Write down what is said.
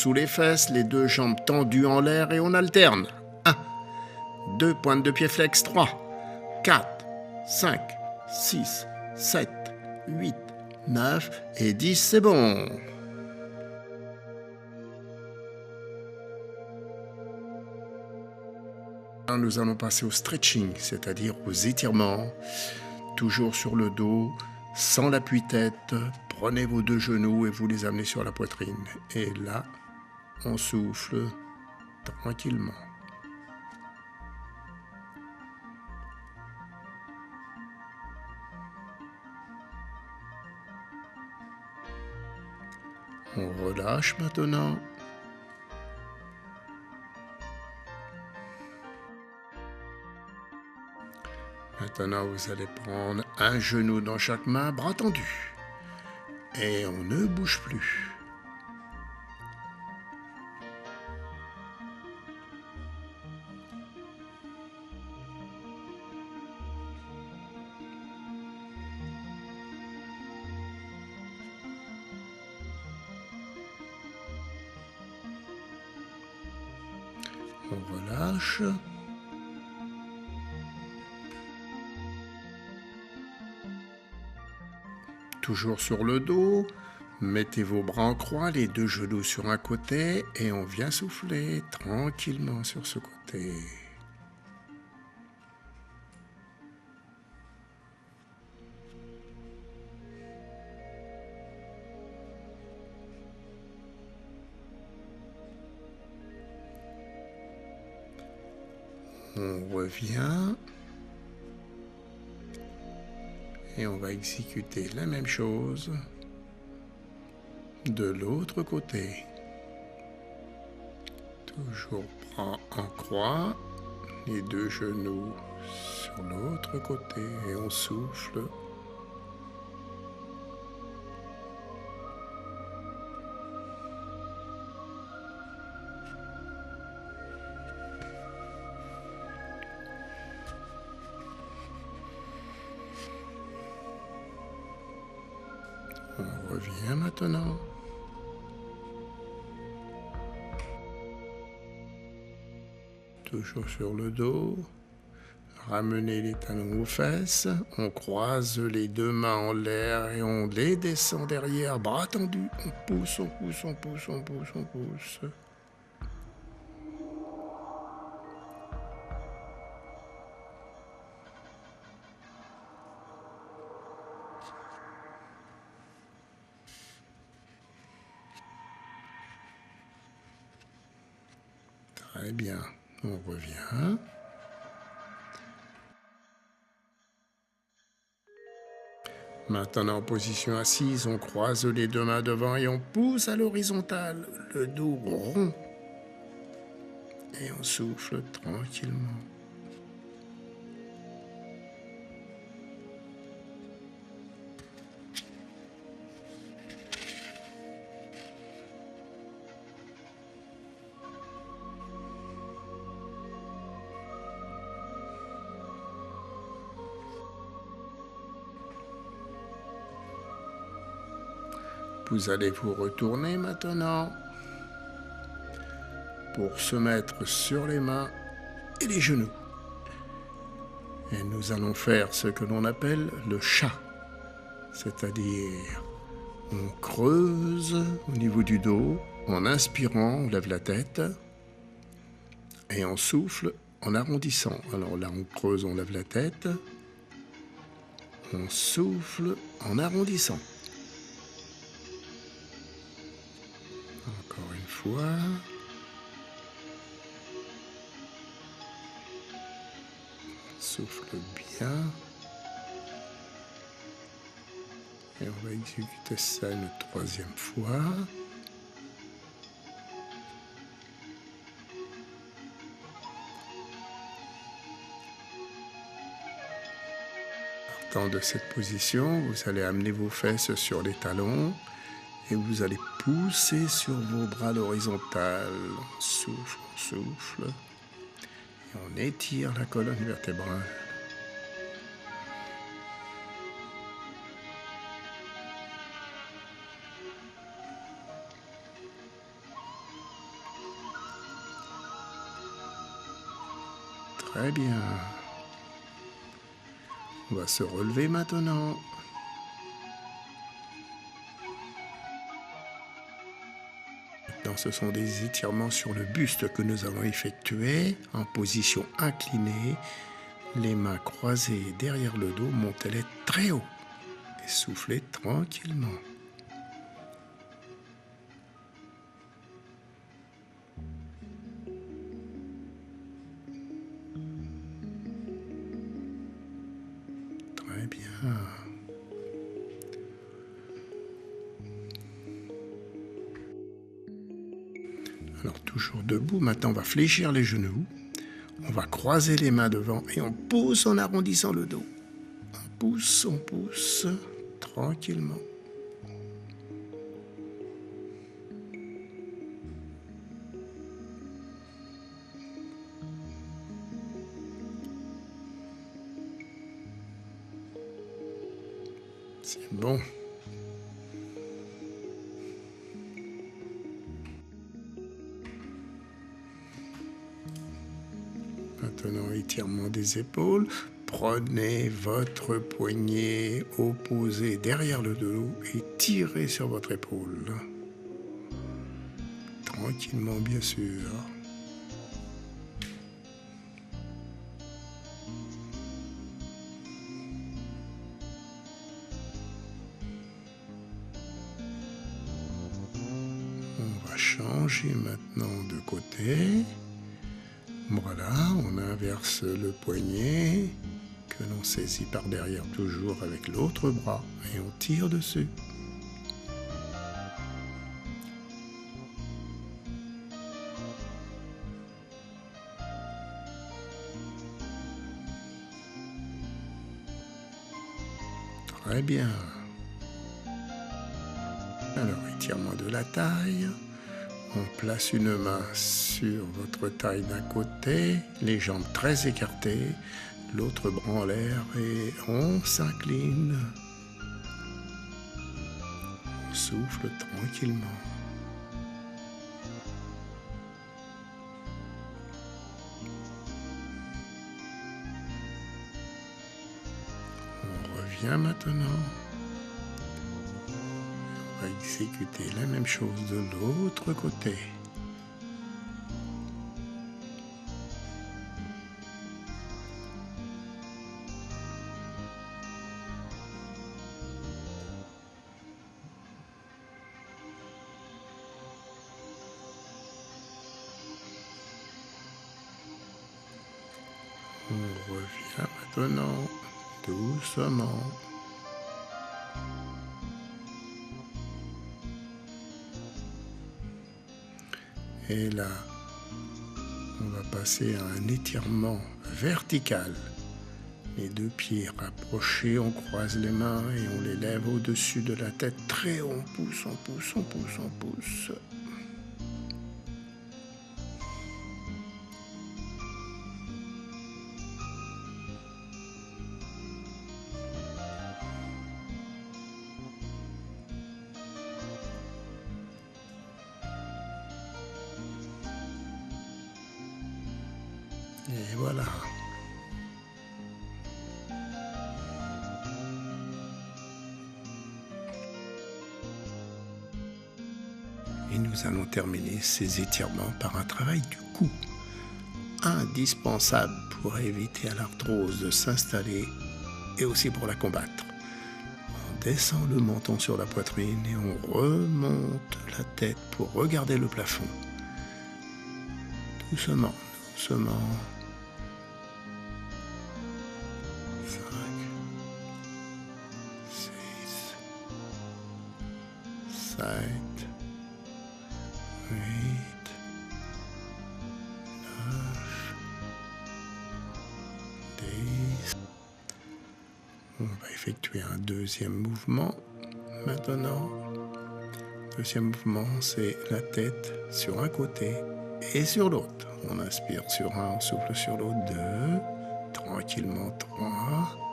Sous les fesses, les deux jambes tendues en l'air et on alterne. 1, 2 pointes de pied flex, 3, 4, 5, 6, 7, 8, 9 et 10, c'est bon. Nous allons passer au stretching, c'est-à-dire aux étirements. Toujours sur le dos, sans l'appui-tête. Prenez vos deux genoux et vous les amenez sur la poitrine. Et là, on souffle tranquillement. On relâche maintenant. Maintenant, vous allez prendre un genou dans chaque main, bras tendus. Et on ne bouge plus. On relâche. Toujours sur le dos, mettez vos bras en croix, les deux genoux sur un côté et on vient souffler tranquillement sur ce côté. On revient et on va exécuter la même chose de l'autre côté. Toujours bras en croix, les deux genoux sur l'autre côté et on souffle. On revient maintenant. Toujours sur le dos. Ramenez les talons aux fesses. On croise les deux mains en l'air et on les descend derrière, bras tendus. On pousse, on pousse, on pousse, on pousse, on pousse. Très bien. On revient. Maintenant en position assise, on croise les deux mains devant et on pousse à l'horizontale, le dos rond. Et on souffle tranquillement. Vous allez vous retourner maintenant pour se mettre sur les mains et les genoux. Et nous allons faire ce que l'on appelle le chat, c'est-à-dire on creuse au niveau du dos, en inspirant, on lève la tête et on souffle en arrondissant. Alors là, on creuse, on lève la tête, on souffle en arrondissant. Encore une fois. Souffle bien. Et on va exécuter ça une troisième fois. Partant de cette position, vous allez amener vos fesses sur les talons et vous allez pousser sur vos bras à l'horizontale. On souffle, on souffle. Et on étire la colonne vertébrale. Très bien. On va se relever maintenant. Maintenant, ce sont des étirements sur le buste que nous allons effectuer en position inclinée. Les mains croisées derrière le dos, montez-les très haut et soufflez tranquillement. Très bien. Alors toujours debout, maintenant on va fléchir les genoux. On va croiser les mains devant et on pousse en arrondissant le dos. On pousse, tranquillement. C'est bon. Maintenant, étirement des épaules. Prenez votre poignet opposé derrière le dos et tirez sur votre épaule. Tranquillement, bien sûr. On va changer maintenant de côté. Voilà, on inverse le poignet que l'on saisit par derrière toujours avec l'autre bras et on tire dessus. Très bien. Alors, étirement de la taille. On place une main sur votre taille d'un côté, les jambes très écartées, l'autre bras en l'air et on s'incline. On souffle tranquillement. On revient maintenant. On va exécuter la même chose de l'autre côté. On revient maintenant doucement. Et là, on va passer à un étirement vertical. Les deux pieds rapprochés, on croise les mains et on les lève au-dessus de la tête très haut. On pousse, on pousse, on pousse, on pousse. Et voilà. Et nous allons terminer ces étirements par un travail du cou, indispensable pour éviter à l'arthrose de s'installer et aussi pour la combattre. On descend le menton sur la poitrine et on remonte la tête pour regarder le plafond. Doucement, doucement. 5, 6, 7, 8, 9, 10. On va effectuer un deuxième mouvement maintenant. Deuxième mouvement, c'est la tête sur un côté et sur l'autre. On inspire sur un, on souffle sur l'autre. 2, tranquillement 3,